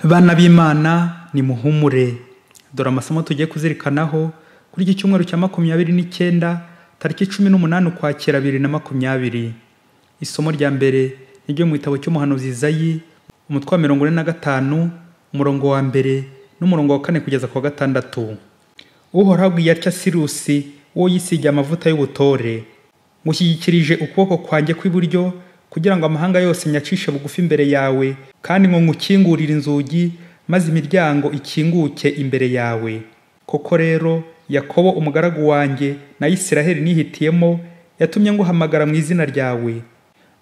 Bana b'Imana ni muhumure. Dore amasomo tugiye kuzirikanaho kuri iki cyumweru cya 29 tariki 18 Ukwakira 2020. Isomo rya mbere niryo mu gitabo cy'umuhanuzi Izayi umutwe wa 45 umurongo wa mbere n'umurongo wa 4 kugeza ku 6. Uhoraho abwiye atya Sirusi uwo yisigiye amavuta y'ubutore, ngushyigikirije ukuboko kwanjye kw'iburyo kugira ngo amahanga yose nyacishe bugufi imbere yawe, kandi ngo ngukingurire inzugi maze imiryango ikinguke imbere yawe. Koko rero Yakobo umugaragu wanjye na Isiraheli nihitiyemo yatumye nguhamagara mu izina ryawe.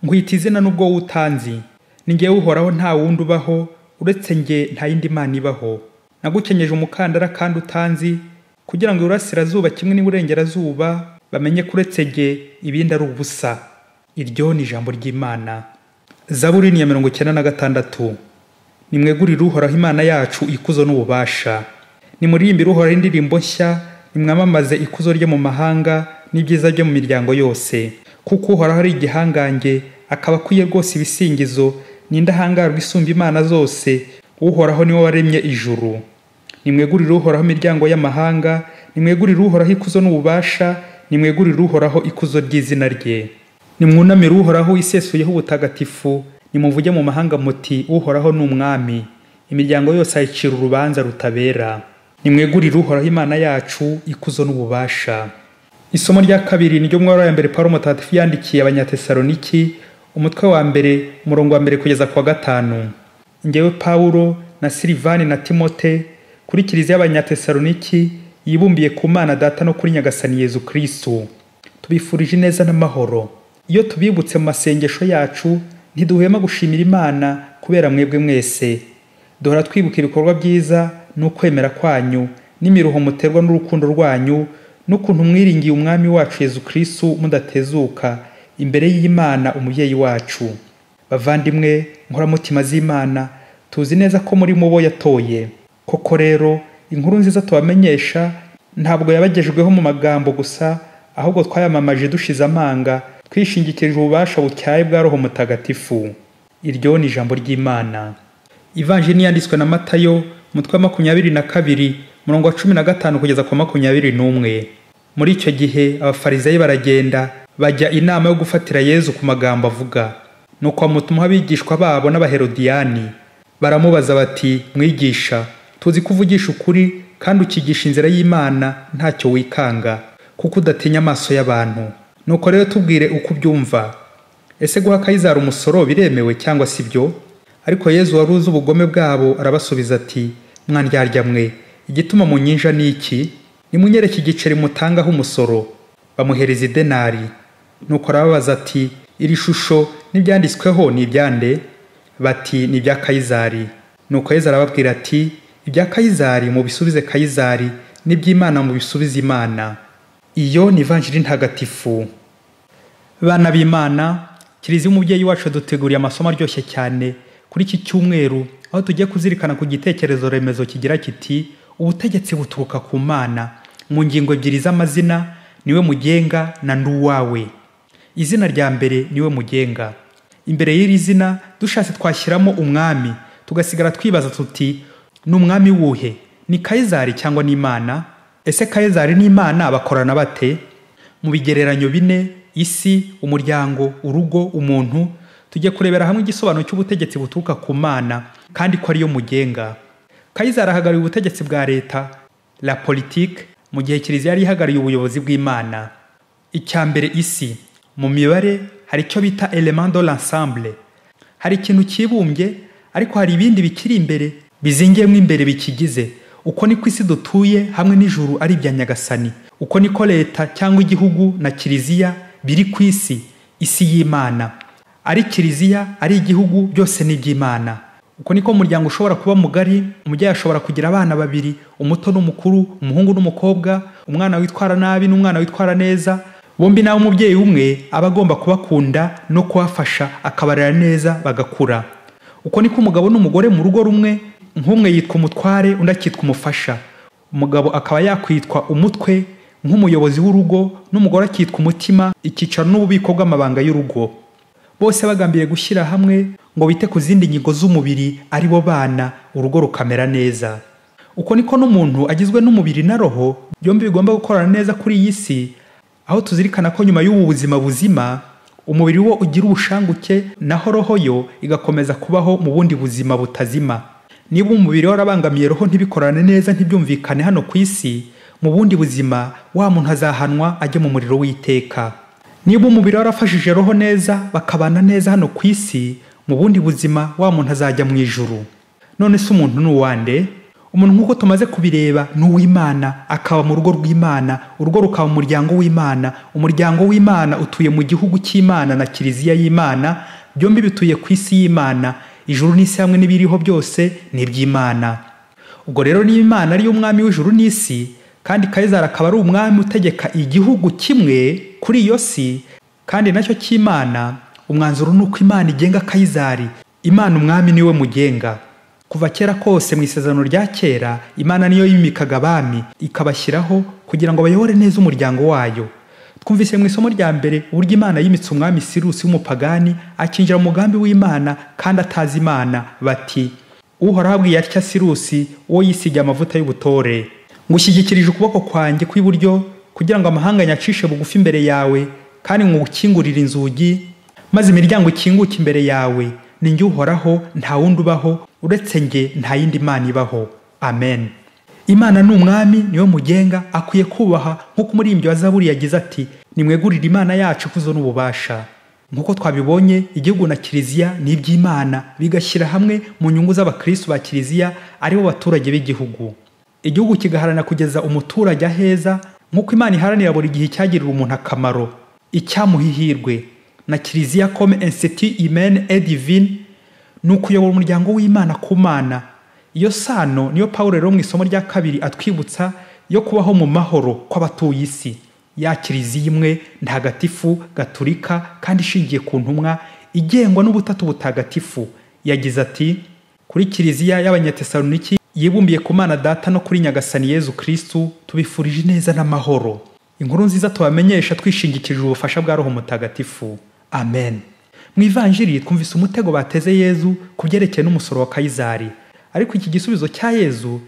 Nkwita izina nubwo utanzi, ni njyewe Uhoraho, nta wundi ubaho uretse njye, nta yindi mana ibaho. Nagukenyeje umukandara kandi utanzi, kugira ngo urasirazuba kimwe n'iburengerazuba bamenye kuretse njye ibindi ari ubusa. Iryo ni ijambo ry'Imana. Zaburi ni ya 96. Nimwegurire Uhoraho Imana yacu ikuzo n'ububasha. Nimuririmbire Uhoraho indirimbo nshya, nimwamamaze ikuzo rye mu mahanga n'ibyiza bye mu miryango yose. Kuko Uhoraho ari igihangange, akaba akwiye rwose ibisingizo, n'indahangarwa isumba imana zose. Uhoraho niwe waremye ijuru. Nimwegurire Uhoraho imiryango y'amahanga, nimwegurire Uhoraho ikuzo n'ububasha, nimwegurire Uhoraho ikuzo ry'izina rye. Nimwunamire Uhoraho isesuyeho ubutagatifu, nimuvuge mu mahanga muti Uhoraho ni umwami. Imiryango yose ayicira urubanza rutabera. Nimwegurire Uhoraho Imana yacu ikuzo n'ububasha. Isomo rya kabiri niryo mwaro ya mbere Pawulo mutagatifu yandikiye Abanyatesaloniki umutwe wa mbere umurongo wa mbere kugeza ku 5. Njyewe Pawulo na Silivani na Timote kuri kiliziya y'Abanyatesaloniki yibumbiye ku Mana Data no kuri Nyagasani Yezu Kristo, tubifurije neza n'amahoro. Iyo tubibutse mu masengesho yacu ntiduhwema gushimira Imana kubera mwebwe mwese. Duhora twibuka ibikorwa byiza n'ukwemera kwanyu n'imiruho muterwa n'urukundo rwanyu, n'ukuntu mwiringiye umwami wacu Yezu Kristo mudatezuka imbere y'Imana umubyeyi wacu. Bavandimwe nkoramutima z'Imana, tuzi neza ko muri mubo yatoye. Koko rero inkuru nziza tubamenyesha ntabwo yabagejweho mu magambo gusa, ahubwo twayamamaje dushize amanga, twishingikirije ububasha butyaye bwa Roho Mutagatifu. Iryo ni ijambo ry'Imana. Ivanjili yanditswe na Matayo umutwe wa 22 umurongo wa 15 kugeza ku 21. Muri icyo gihe abafarisayo baragenda bajya inama yo gufatira Yezu ku magambo avuga. Nuko bamutuma abigishwa babo n'abaherodiyani. Baramubaza bati, mwigisha, tuzi kuvugisha ukuri kandi ukigisha inzira y'Imana ntacyo wikanga, kuko udatinya amaso y'abantu. Nuko rero tubwire uko ubyumva. Ese guha Kayizari umusoro biremewe cyangwa si byo? Ariko Yezu wari uzi ubugome bwabo arabasubiza ati, mwandyarya mwe, igituma munyinja ni iki? Nimunyereke igiceri mutangaho umusoro. Bamuhereza idenari. Nuko arababaza ati, iri shusho n'ibyanditsweho ni ibyande? Bati, ni ibya Kayizari. Nuko Yezu arababwira ati, ibya Kayizari mubisubize Kayizari, n'iby'Imana mubisubize Imana. Iyo ni Ivanjili ntagatifu. Bana b'Imana, kiliziya umubyeyi wacu duteguriye amasomo aryoshye cyane kuri iki cyumweru, aho tugiye kuzirikana ku gitekerezo remezo kigira kiti ubutegetsi buturuka ku Mana. Mu ngingo ebyiri z'amazina, niwe mugenga na nduwawe. Izina rya mbere niwe mugenga. Imbere y'iri zina dushatse twashyiramo umwami, tugasigara twibaza tuti ni umwami wuhe? Ni Kayizari cyangwa ni Imana? Ese Kayizari n'Imana bakorana bate? Mu bigereranyo bine, isi, umuryango, urugo, umuntu, tujye kurebera hamwe igisobanuro cy'ubutegetsi buturuka ku Mana kandi ko ariyo mugenga. Kayizari ahagarariye ubutegetsi bwa leta, la politique, mu gihe kiliziya yari ihagarariye ubuyobozi bw'Imana. Icya mbere, isi. Mu mibare hari icyo bita element de l'ensemble. Hari ikintu kibumbye, ariko hari ibindi bikiri imbere bizingiyemo imbere bikigize. Uko niko isi dutuye hamwe n'ijuru ari ibya Nyagasani. Uko niko leta cyangwa igihugu na kiliziya biri ku isi, isi y'Imana. Ari kiliziya, ari igihugu, byose ni iby'Imana. Uko niko umuryango ushobora kuba mugari, umubyeyi ashobora kugira abana babiri, umuto n'umukuru, umuhungu n'umukobwa, umwana witwara nabi n'umwana witwara neza. Bombi nawe umubyeyi umwe aba agomba kubakunda no kubafasha akabarera neza bagakura. Uko niko umugabo n'umugore mu rugo rumwe, nk'umwe yitwa umutware undi akitwa umufasha. Umugabo akaba yakwitwa umutwe nk'umuyobozi w'urugo, n'umugore akitwa umutima, icyicaro n'ububiko bw'amabanga y'urugo. Bose bagambiriye gushyira hamwe ngo bite ku zindi nyigo z'umubiri ari bo bana, urugo rukamera neza. Uko niko n'umuntu agizwe n'umubiri na roho byombi bigomba gukorana neza kuri iyi si, aho tuzirikana ko nyuma y'ubu buzima buzima umubiri wo ugira ubushanguke naho roho yo igakomeza kubaho mu bundi buzima butazima. Niba umubiri warabangamiye roho ntibikorane neza ntibyumvikane hano ku isi, mu bundi buzima wa muntu azahanwa ajye mu muriro w'iteka. Niba umubiri warafashije roho neza bakabana neza hano ku isi, mu bundi buzima wa muntu azajya mu ijuru. None se umuntu ni uwande? Umuntu nk'uko tumaze kubireba ni uw'Imana, akaba mu rugo rw'Imana, urugo rukaba umuryango w'Imana. Umuryango w'Imana utuye mu gihugu cy'Imana na kiliziya y'Imana, byombi bituye ku isi y'Imana. Ijuru n'isi hamwe n'ibiriho byose ni iby'Imana. Ubwo rero niba Imana ari umwami w'ijuru n'isi, kandi Kayizari akaba ari umwami utegeka igihugu kimwe kuri iyo si, kandi nacyo cy'Imana, umwanzuro ni uko Imana igenga Kayizari. Imana umwami niwe mugenga. Kuva kera kose mu isezerano rya kera, Imana niyo yimikaga abami ikabashyiraho kugira ngo bayobore neza umuryango wayo. Twumvise mu isomo rya mbere uburyo Imana yimitse umwami Sirusi w'umupagani akinjira mu mugambi w'Imana kandi atazi Imana, bati Uhoraho abwiye atya Sirusi uwo yisigiye amavuta y'ubutore, ngushyigikirije ukuboko kwanjye kw'iburyo kugira ngo amahanga nyacishe bugufi imbere yawe, kandi ngukingurire inzugi maze imiryango ikinguke imbere yawe. Ni njye Uhoraho, nta wundi ubaho, uretse njye nta yindi Mana ibaho. Amen. Imana ni umwami, niwe mugenga, akwiye kubaha, nk'uko umuririmbyi wa Zaburi yagize ati nimwegurire Imana yacu ikuzo n'ububasha. Nk'uko twabibonye, igihugu na kiliziya ni iby'Imana, bigashyira hamwe mu nyungu z'abakristo ba kiliziya aribo baturage b'igihugu. Igihugu kigaharana kugeza umuturage aheza, nk'uko Imana iharanira buri gihe icyagirira umuntu akamaro, icyamuhihirwe. Na kiliziya comme institut humain et divin ni ukuyobora umuryango w'Imana ku Mana. Iyo sano niyo Pawulo rero mu isomo rya kabiri atwibutsa yo kubaho mu mahoro kw'abatuye isi. Ya kiliziya imwe ntagatifu gaturika kandi ishingiye ku ntumwa, igengwa n'ubutatu butagatifu. Yagize ati kuri kiliziya y'Abanyatesaloniki yibumbiye ku Mana Data no kuri Nyagasani Yezu Kristu, tubifurije neza n'amahoro. Inkuru nziza tubamenyesha twishingikirije ubufasha bwa Roho Mutagatifu. Amen. Mu Ivanjiri twumvise umutego bateze Yezu kubyerekeye n'umusoro wa Kayizari, ariko iki gisubizo cya Yezu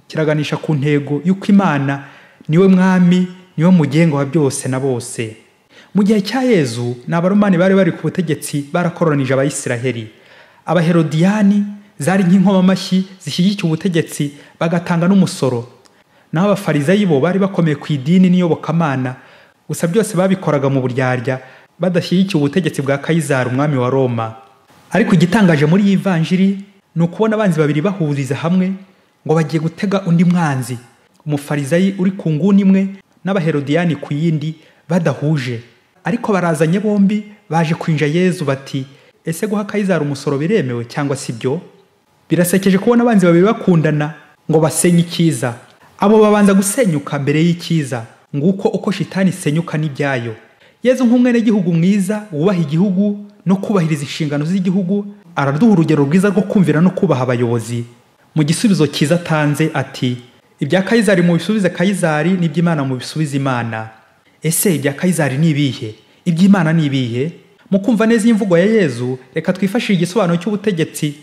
kiraganisha ku ntego y'uko Imana niwe mwami, niwe mugenga wa byose na bose. Mu gihe cya Yezu n'Abaromani bari ku butegetsi barakoronije Abayisiraheli. Abaherodiyani zari nk'inkomamashyi zishyigikiye ubutegetsi bagatanga n'umusoro. Naho Abafarizayi bo bari bakomeye ku idini n'iyobokamana, gusa byose babikoraga mu buryarya badashyigikiye ubutegetsi bwa Kayizari umwami wa Roma. Ariko igitangaje muri iyi Ivanjiri ni ukubona abanzi babiri bahuriza hamwe ngo bagiye gutega undi mwanzi, Umufarizayi uri ku nguni imwe n'Abaherodiyani ku yindi badahuje. Ariko barazanye bombi baje kwinja Yezu bati ese guha Kayizari umusoro biremewe cyangwa si byo? Birasekeje kubona abanzi babiri bakundana ngo basenye icyiza. Abo babanza gusenyuka mbere y'icyiza, nguko uko shitani isenyuka n'ibyayo. Yezu nk'umwene gihugu mwiza wubaha igihugu no kubahiriza inshingano z'igihugu, araduha urugero rwiza rwo kumvira no kubaha abayobozi. Mu gisubizo cyiza atanze ati ibya Kayizari mu bisubize Kayizari, n'iby'Imana mu bisubize Imana. Ese ibya Kayizari ni ibihe, iby'Imana ni ibihe? Mu kumva neza imvugo ya Yezu, reka twifashishe igisobanuro cy'ubutegetsi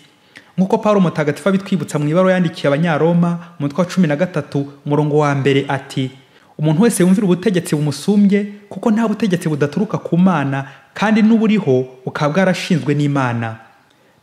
nk'uko Pawulo Mutagatifu abitwibutsa mu ibaruwa yandikiye Abanyaroma mu mutwe wa 13 umurongo wa mbere ati umuntu wese yumvira ubutegetsi bumusumbye, kuko nta butegetsi budaturuka ku Mana, kandi n'uburiho bukaba bwarashinzwe n'Imana.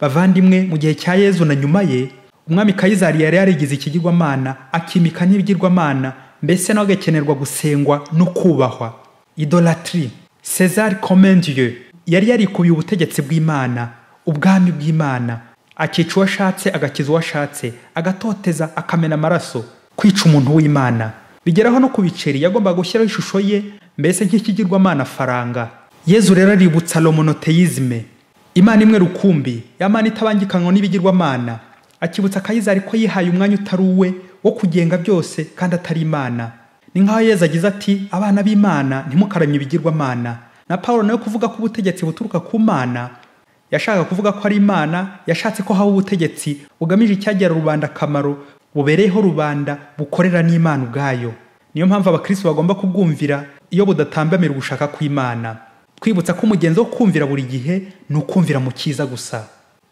Bavandimwe, mu gihe cya Yezu na nyuma ye, umwami Kayizari yari yarigize ikigirwamana, akimika n'ibigirwamana, mbese nawe agakenerwa gusengwa no kubahwa. Idolatrie. César comme Dieu yari yarikubiye ubutegetsi bw'Imana, ubwami bw'Imana, akica uwo ashatse agakiza uwo ashatse, agatoteza akamena amaraso, kwica umuntu w'Imana. Bigeraho no ku biceri yagombaga gushyiraho ishusho ye, mbese nk'ikigirwamana faranga. Yezu rero aributsa le monotheisme, Imana imwe rukumbi, Imana itabangikanywa n'ibigirwamana. Akibutsa Kayizari ko yihaye umwanya utari uwe wo kugenga byose kandi atari Imana. Ni nk'aho Yezu agize ati abana b'Imana ntimukaramye ibigirwamana. Na Pawulo nawe kuvuga ko ubutegetsi buturuka ku Mana, yashaka kuvuga ko ari Imana, yashatse ko haba ubutegetsi bugamije icyagera rubanda akamaro, bubereyeho rubanda, bukorera n'Imana ubwayo. Niyo mpamvu abakristo bagomba kubwumvira iyo budatambamira ugushaka kw'Imana. Twibutsa ko umugenzo wo kumvira buri gihe ni ukumvira mu cyiza gusa.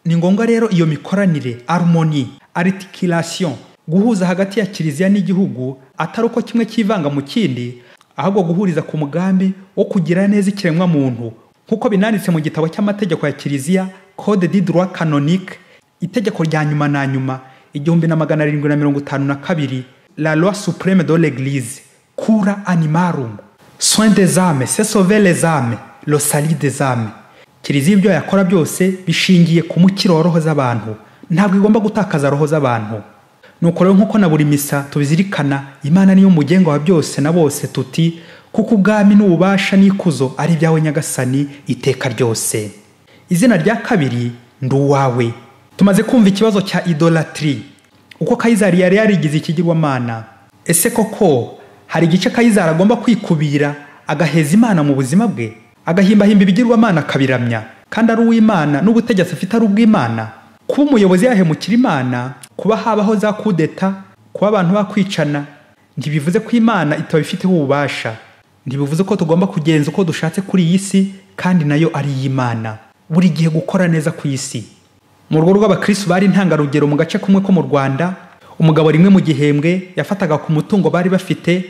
ni ngombwa rero iyo mikoranire, harmonie, articulation, guhuza hagati ya kiliziya n'igihugu, atari uko kimwe kivanga mu kindi, ahubwo guhuriza ku mugambi wo kugira neza ikiremwa muntu, nkuko binanditse mu gitabo cy'amategeko ya kiliziya, Code du droit canonique, itegeko rya nyuma na nyuma 1752, la loi suprême de l'église, cura animarum, soin des âmes, c'est sauver les âmes, le salut des âmes. Kiliziya ibyo yakora byose bishingiye ku mukiro wa roho z'abantu, ntabwo igomba gutakaza roho z'abantu. Nuko rero nkuko na buri misa tubizirikana, Imana niyo mugenga wa byose na bose, tuti kuko ubwami n'ububasha n'ikuzo ari byawe Nyagasani iteka ryose. Izina rya kabiri, Nduwawe. Tumaze kumva ikibazo cya idolatry, uko Kayizari yari yarigize ikigirwamana. Ese koko hari igice Kayizari agomba kwikubira agaheza Imana mu buzima bwe, agahimbahimba ibigirwamana akabiramya, kandi ari uw'Imana n'ubutegetsi afite ari ubw'Imana? Kuba umuyobozi yahemukira Imana, kuba habaho za kudeta, kuba abantu bakwicana, ntibivuze ko Imana itabifiteho ububasha. Ntibivuze ko tugomba kugenza uko dushatse kuri iyi si, kandi nayo ari iy'Imana. Buri gihe gukora neza ku isi. Mu rugo rw'abakristo bari intangarugero mu gace kumwe ko mu Rwanda, umugabo rimwe mu gihembwe yafataga ku mutungo bari bafite,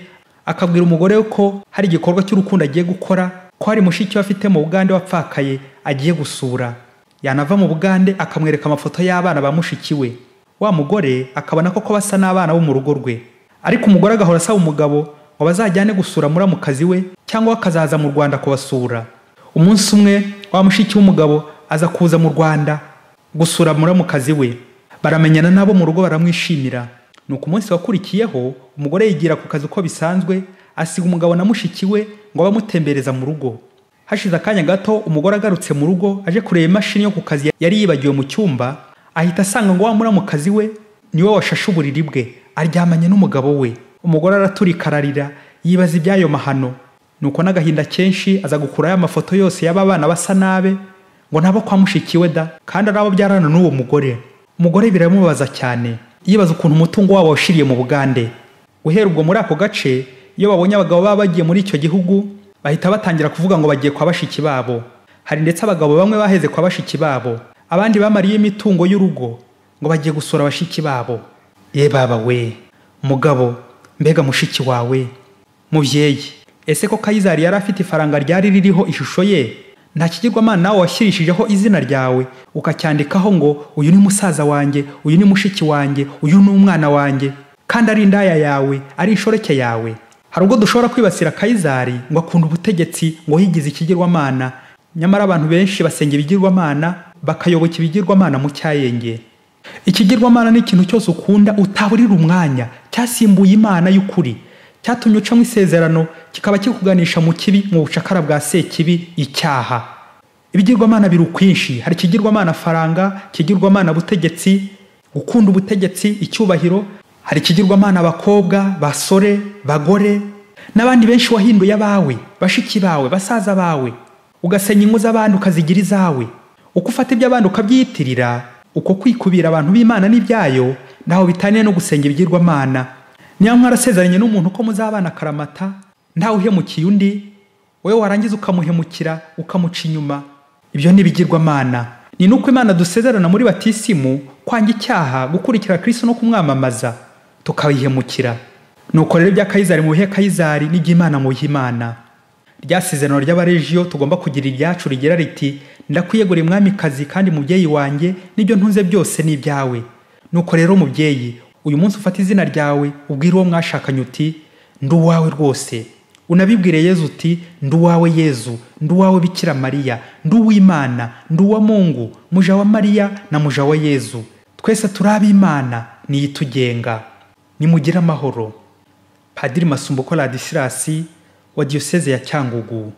akabwira umugore we ko hari igikorwa cy'urukundo agiye gukora, ko hari mushiki we afite mu Bugande wapfakaye agiye gusura. Yanava mu Bugande akamwereka amafoto y'abana ba mushiki we. Wa mugore akabona ko basa n'abana bo mu rugo rwe. Ariko umugore agahora asaba umugabo ngo bazajyane gusura muramukazi we, cyangwa akazaza mu Rwanda kubasura. Umunsi umwe wa mushiki w'umugabo aza kuza mu Rwanda gusura muramukazi we. Baramenyana nabo mu rugo, baramwishimira. Nuko umunsi wakurikiyeho umugore yigira ku kazi uko bisanzwe, asiga umugabo na mushiki we ngo bamutembereza mu rugo. Hashize akanya gato umugore agarutse mu rugo aje kureba imashini yo ku kazi yari yibagiwe mu cyumba, ahita asanga ngo wa muramukazi we niwe washashe uburiri bwe, aryamanye n'umugabo we. Umugore araturikararira yibaza ibyayo mahano. Nuko n'agahinda kenshi aza gukura amafoto yose y'aba bana basa nabe, ngo nabo kwa mushiki we da, kandi arabo byarana n'uwo mugore. Umugore biramubaza cyane, yibaza ukuntu umutungo wabo washiriye mu Bugande. Guhera ubwo muri ako gace, iyo babonye abagabo baba bagiye muri icyo gihugu, bahita batangira kuvuga ngo bagiye kwa bashiki babo. Hari ndetse abagabo bamwe baheze kwa bashiki babo, abandi bamariye imitungo y'urugo ngo bagiye gusura bashiki babo. Ye baba we, mugabo, mbega mushiki wawe, muvyeyi, ese ko Kayizari yari afite ifaranga ryari ririho ishusho ye, nta kigirwamana nawe washyirishijeho izina ryawe ukacyandikaho ngo uyu ni musaza wanjye, uyu ni mushiki wanjye, uyu ni umwana wanjye, kandi ari indaya yawe, ari inshoreke yawe? Hari ubwo dushobora kwibasira Kayizari ngo akunda ubutegetsi, ngo yigize ikigirwamana, nyamara abantu benshi basenga ibigirwamana, bakayoboka ibigirwamana mu cyayenge. Ikigirwamana ni ikintu cyose ukunda utaburira umwanya, cyasimbuye Imana y'ukuri, cyatumye uca mu isezerano, kikaba kikuganisha mu kibi, mu bucakara bwa Sekibi, icyaha. Ibigirwamana biri ukwinshi, hari ikigirwamana faranga, ikigirwamana butegetsi, gukunda ubutegetsi, icyubahiro, hari ikigirwamana abakobwa, basore, bagore, n'abandi benshi wahinduye abawe, bashiki bawe, basaza bawe, ugasenya ingo z'abandi ukazigira izawe. Uko ufata iby'abandi ukabyiyitirira, uko kwikubira abantu b'Imana n'ibyayo, naho bitaniye no gusenga ibigirwamana. Niyo mwarasezeranye n'umuntu ko muzabana karamata, ntawe uhemukiye undi, wewe warangiza ukamuhemukira, ukamuca inyuma. Ibyo ni ibigirwamana. Ni nuko Imana dusezerana muri batisimu kwanga icyaha, gukurikira Kristo no kumwamamaza, tukabihemukira. Nuko rero ibya Kayizari mu bihe Kayizari n'iby'Imana mu bihe Imana. Rya sezerano ry'abarejiyo tugomba kugira iryacu rigira riti, ndakwiyeguriye mwamikazi kandi mubyeyi wanjye, n'ibyo ntunze byose ni ibyawe. Nuko rero mubyeyi, uyu munsi ufata izina ryawe ubwire uwo mwashakanye uti, nduwawe rwose. Unabibwire Yezu uti, nduwawe Yezu, nduwawe Bikira Mariya, nduw'Imana, nduwa Mungu, muja wa Mariya na muja wa Yezu. Twese turabe Imana niyitugenga. Nimugire amahoro. Padiri Masumbuko Ladislas wa Diocese ya Cyangugu.